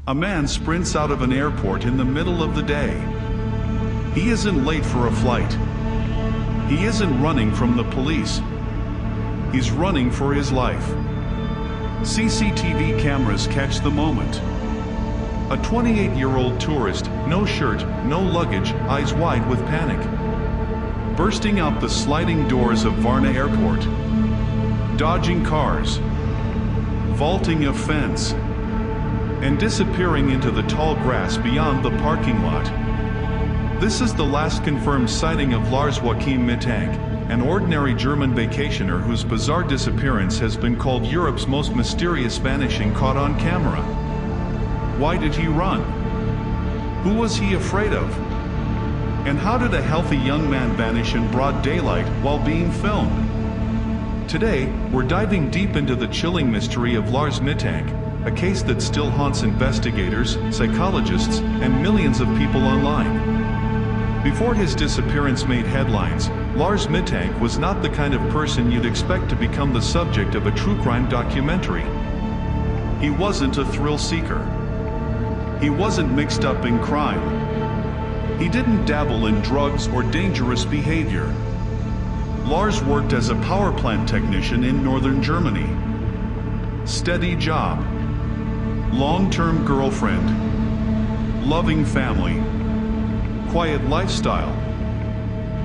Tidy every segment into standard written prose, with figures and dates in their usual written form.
A man sprints out of an airport in the middle of the day. He isn't late for a flight. He isn't running from the police. He's running for his life. CCTV cameras catch the moment. A 28-year-old tourist, no shirt, no luggage, eyes wide with panic. Bursting out the sliding doors of Varna Airport. Dodging cars. Vaulting a fence. And disappearing into the tall grass beyond the parking lot. This is the last confirmed sighting of Lars Mittank, an ordinary German vacationer whose bizarre disappearance has been called Europe's most mysterious vanishing caught on camera. Why did he run? Who was he afraid of? And how did a healthy young man vanish in broad daylight while being filmed? Today, we're diving deep into the chilling mystery of Lars Mittank, a case that still haunts investigators, psychologists, and millions of people online. Before his disappearance made headlines, Lars Mittank was not the kind of person you'd expect to become the subject of a true crime documentary. He wasn't a thrill seeker. He wasn't mixed up in crime. He didn't dabble in drugs or dangerous behavior. Lars worked as a power plant technician in northern Germany. Steady job. Long-term girlfriend. Loving family. Quiet lifestyle.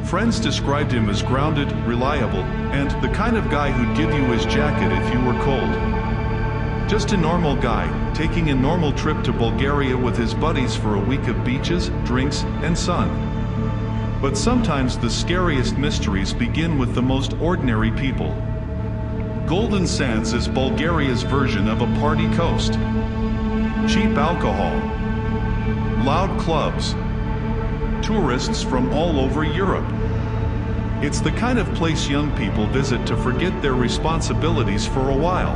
Friends described him as grounded, reliable, and the kind of guy who'd give you his jacket if you were cold. Just a normal guy, taking a normal trip to Bulgaria with his buddies for a week of beaches, drinks, and sun. But sometimes the scariest mysteries begin with the most ordinary people. Golden Sands is Bulgaria's version of a party coast. Cheap alcohol. Loud clubs. Tourists from all over Europe. It's the kind of place young people visit to forget their responsibilities for a while.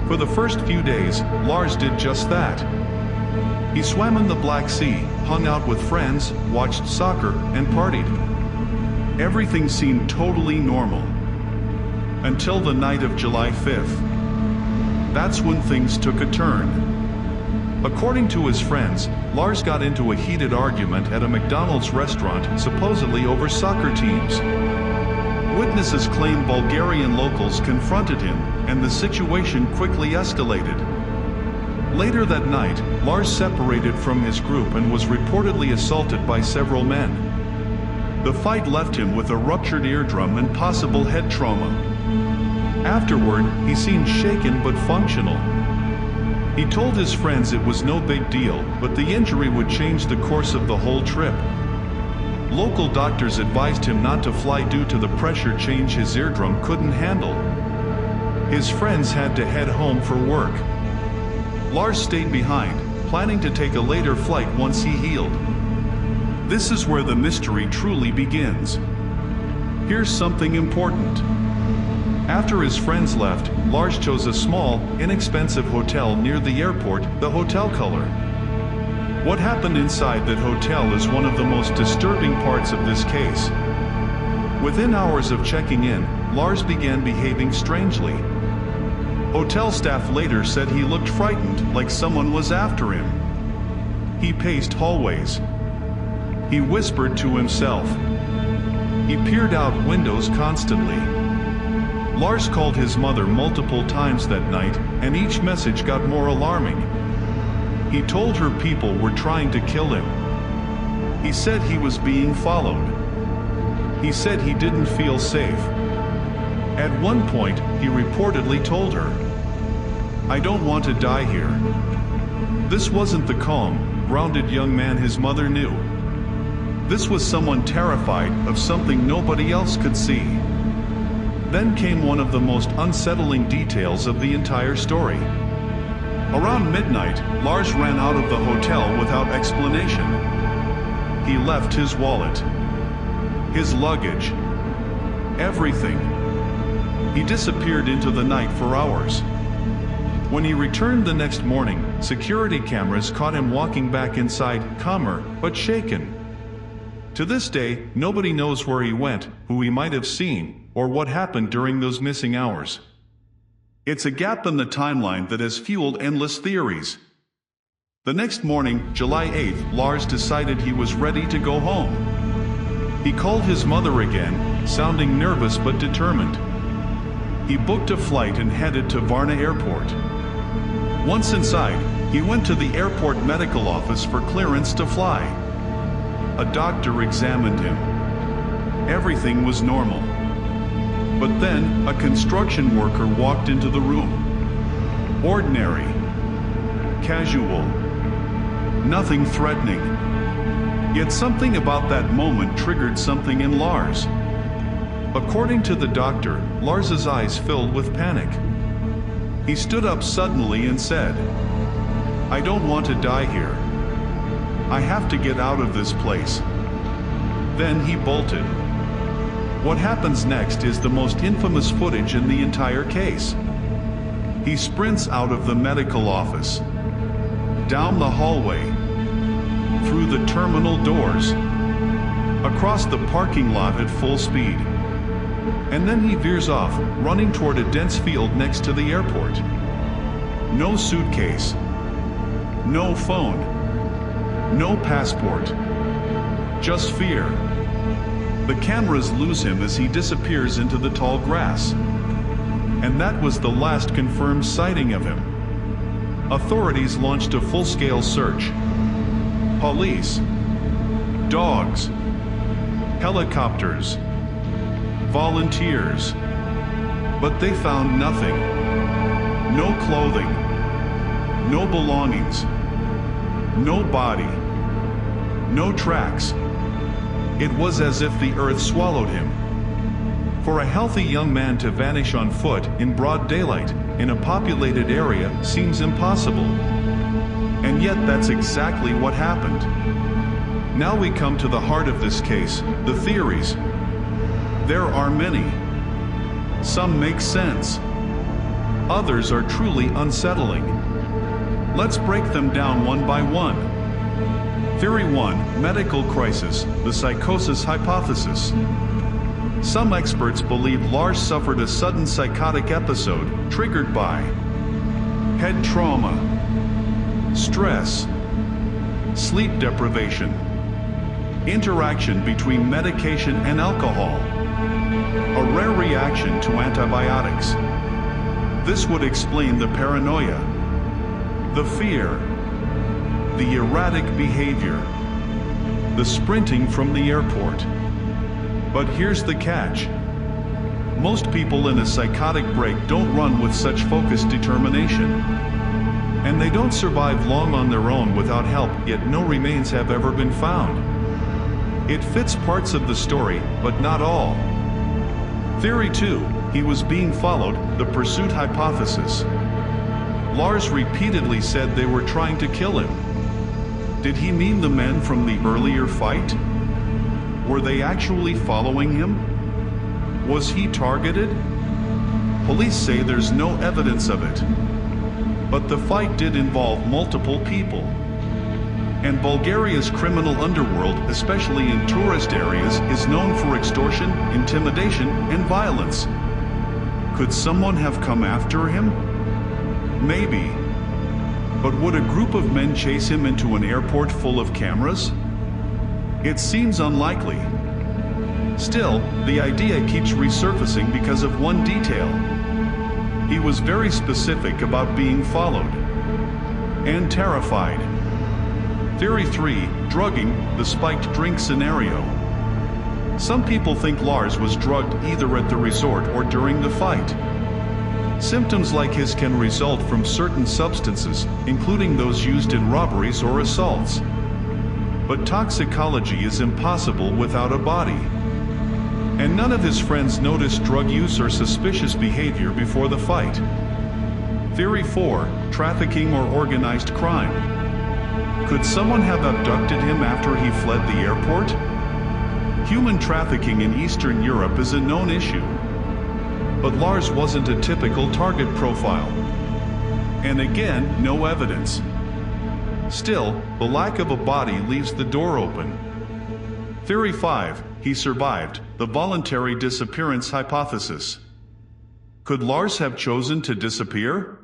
For the first few days, Lars did just that. He swam in the Black Sea, hung out with friends, watched soccer, and partied. Everything seemed totally normal. Until the night of July 5th. That's when things took a turn. According to his friends, Lars got into a heated argument at a McDonald's restaurant, supposedly over soccer teams. Witnesses claim Bulgarian locals confronted him, and the situation quickly escalated. Later that night, Lars separated from his group and was reportedly assaulted by several men. The fight left him with a ruptured eardrum and possible head trauma. Afterward, he seemed shaken but functional. He told his friends it was no big deal, but the injury would change the course of the whole trip. Local doctors advised him not to fly due to the pressure change his eardrum couldn't handle. His friends had to head home for work. Lars stayed behind, planning to take a later flight once he healed. This is where the mystery truly begins. Here's something important. After his friends left, Lars chose a small, inexpensive hotel near the airport, the Hotel Color. What happened inside that hotel is one of the most disturbing parts of this case. Within hours of checking in, Lars began behaving strangely. Hotel staff later said he looked frightened, like someone was after him. He paced hallways. He whispered to himself. He peered out windows constantly. Lars called his mother multiple times that night, and each message got more alarming. He told her people were trying to kill him. He said he was being followed. He said he didn't feel safe. At one point, he reportedly told her, "I don't want to die here." This wasn't the calm, grounded young man his mother knew. This was someone terrified of something nobody else could see. Then came one of the most unsettling details of the entire story. Around midnight, Lars ran out of the hotel without explanation. He left his wallet, his luggage, everything. He disappeared into the night for hours. When he returned the next morning, security cameras caught him walking back inside, calmer but shaken. To this day, nobody knows where he went, who he might have seen, or what happened during those missing hours. It's a gap in the timeline that has fueled endless theories. The next morning, July 8th, Lars decided he was ready to go home. He called his mother again, sounding nervous but determined. He booked a flight and headed to Varna Airport. Once inside, he went to the airport medical office for clearance to fly. A doctor examined him. Everything was normal. But then, a construction worker walked into the room. Ordinary. Casual. Nothing threatening. Yet something about that moment triggered something in Lars. According to the doctor, Lars's eyes filled with panic. He stood up suddenly and said, "I don't want to die here. I have to get out of this place." Then he bolted. What happens next is the most infamous footage in the entire case. He sprints out of the medical office, down the hallway, through the terminal doors, across the parking lot at full speed. And then he veers off, running toward a dense field next to the airport. No suitcase, no phone, no passport, just fear. The cameras lose him as he disappears into the tall grass. And that was the last confirmed sighting of him. Authorities launched a full-scale search. Police, dogs, helicopters, volunteers. But they found nothing. No clothing, no belongings, no body, no tracks. It was as if the earth swallowed him. For a healthy young man to vanish on foot in broad daylight in a populated area seems impossible. And yet that's exactly what happened. Now we come to the heart of this case, the theories. There are many. Some make sense. Others are truly unsettling. Let's break them down one by one. Theory 1, medical crisis, the psychosis hypothesis. Some experts believe Lars suffered a sudden psychotic episode triggered by head trauma, stress, sleep deprivation, interaction between medication and alcohol, a rare reaction to antibiotics. This would explain the paranoia, the fear, the erratic behavior, the sprinting from the airport. But here's the catch. Most people in a psychotic break don't run with such focused determination. And they don't survive long on their own without help, yet no remains have ever been found. It fits parts of the story, but not all. Theory 2, he was being followed, the pursuit hypothesis. Lars repeatedly said they were trying to kill him. Did he mean the men from the earlier fight? Were they actually following him? Was he targeted? Police say there's no evidence of it. But the fight did involve multiple people. And Bulgaria's criminal underworld, especially in tourist areas, is known for extortion, intimidation, and violence. Could someone have come after him? Maybe. But would a group of men chase him into an airport full of cameras? It seems unlikely. Still, the idea keeps resurfacing because of one detail. He was very specific about being followed. And terrified. Theory 3, drugging, the spiked drink scenario. Some people think Lars was drugged either at the resort or during the fight. Symptoms like his can result from certain substances, including those used in robberies or assaults. But toxicology is impossible without a body. And none of his friends noticed drug use or suspicious behavior before the fight. Theory 4, trafficking or organized crime. Could someone have abducted him after he fled the airport? Human trafficking in Eastern Europe is a known issue. But Lars wasn't a typical target profile. And again, no evidence. Still, the lack of a body leaves the door open. Theory 5, he survived, the voluntary disappearance hypothesis. Could Lars have chosen to disappear?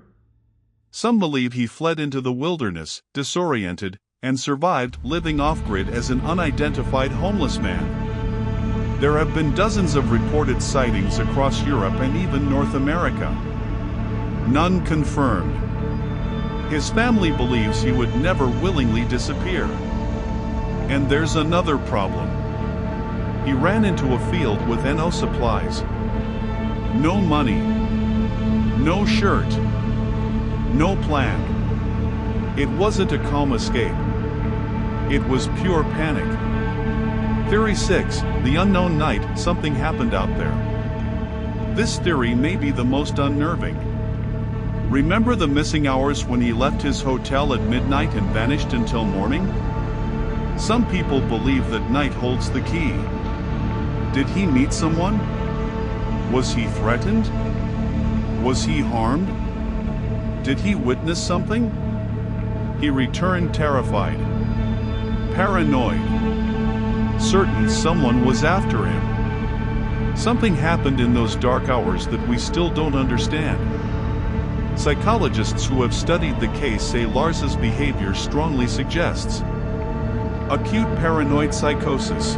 Some believe he fled into the wilderness, disoriented, and survived living off-grid as an unidentified homeless man. There have been dozens of reported sightings across Europe and even North America. None confirmed. His family believes he would never willingly disappear. And there's another problem. He ran into a field with NO supplies. No money. No shirt. No plan. It wasn't a calm escape. It was pure panic. Theory 6, the unknown night, something happened out there. This theory may be the most unnerving. Remember the missing hours when he left his hotel at midnight and vanished until morning? Some people believe that night holds the key. Did he meet someone? Was he threatened? Was he harmed? Did he witness something? He returned terrified, paranoid, certain someone was after him. Something happened in those dark hours that we still don't understand. Psychologists who have studied the case say Lars's behavior strongly suggests acute paranoid psychosis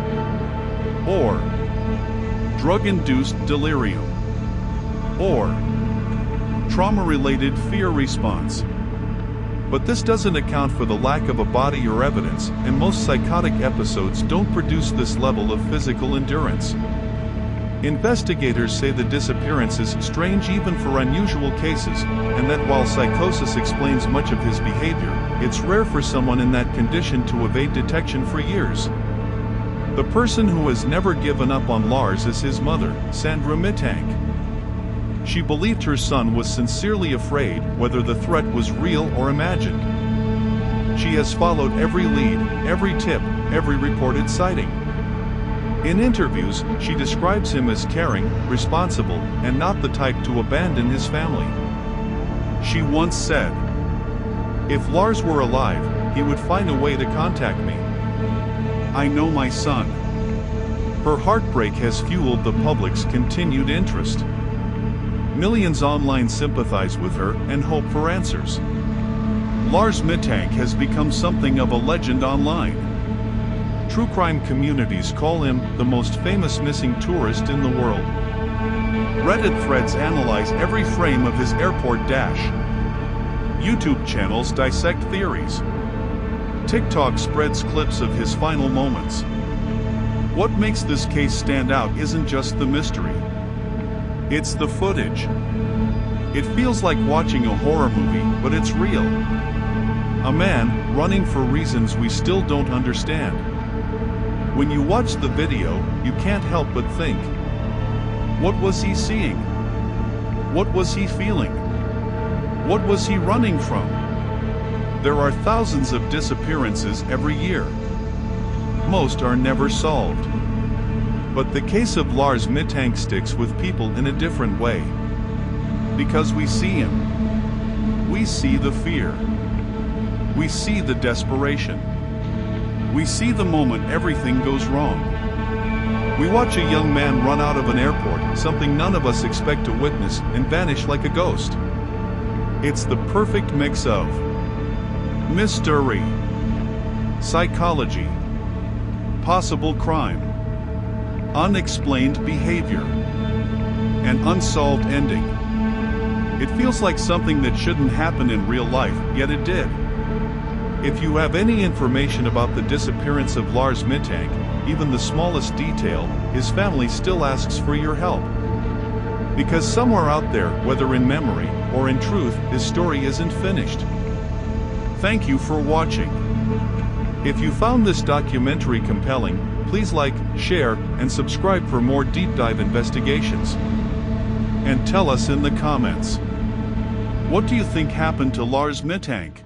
or drug-induced delirium or trauma-related fear response. But this doesn't account for the lack of a body or evidence, and most psychotic episodes don't produce this level of physical endurance. Investigators say the disappearance is strange even for unusual cases, and that while psychosis explains much of his behavior, it's rare for someone in that condition to evade detection for years. The person who has never given up on Lars is his mother, Varna Mittank. She believed her son was sincerely afraid, whether the threat was real or imagined. She has followed every lead, every tip, every reported sighting. In interviews, she describes him as caring, responsible, and not the type to abandon his family. She once said, "If Lars were alive, he would find a way to contact me. I know my son." Her heartbreak has fueled the public's continued interest. Millions online sympathize with her and hope for answers. Lars Mittank has become something of a legend online. True crime communities call him the most famous missing tourist in the world. Reddit threads analyze every frame of his airport dash. YouTube channels dissect theories. TikTok spreads clips of his final moments. What makes this case stand out isn't just the mystery. It's the footage. It feels like watching a horror movie, but it's real. A man running for reasons we still don't understand. When you watch the video, you can't help but think, what was he seeing? What was he feeling? What was he running from? There are thousands of disappearances every year. Most are never solved. But the case of Lars Mittank sticks with people in a different way. Because we see him. We see the fear. We see the desperation. We see the moment everything goes wrong. We watch a young man run out of an airport, something none of us expect to witness, and vanish like a ghost. It's the perfect mix of mystery, psychology, possible crime, unexplained behavior, an unsolved ending. It feels like something that shouldn't happen in real life, yet it did. If you have any information about the disappearance of Lars Mittank, even the smallest detail, his family still asks for your help. Because somewhere out there, whether in memory or in truth, his story isn't finished. Thank you for watching. If you found this documentary compelling, please like, share, and subscribe for more deep dive investigations. And tell us in the comments, what do you think happened to Lars Mittank?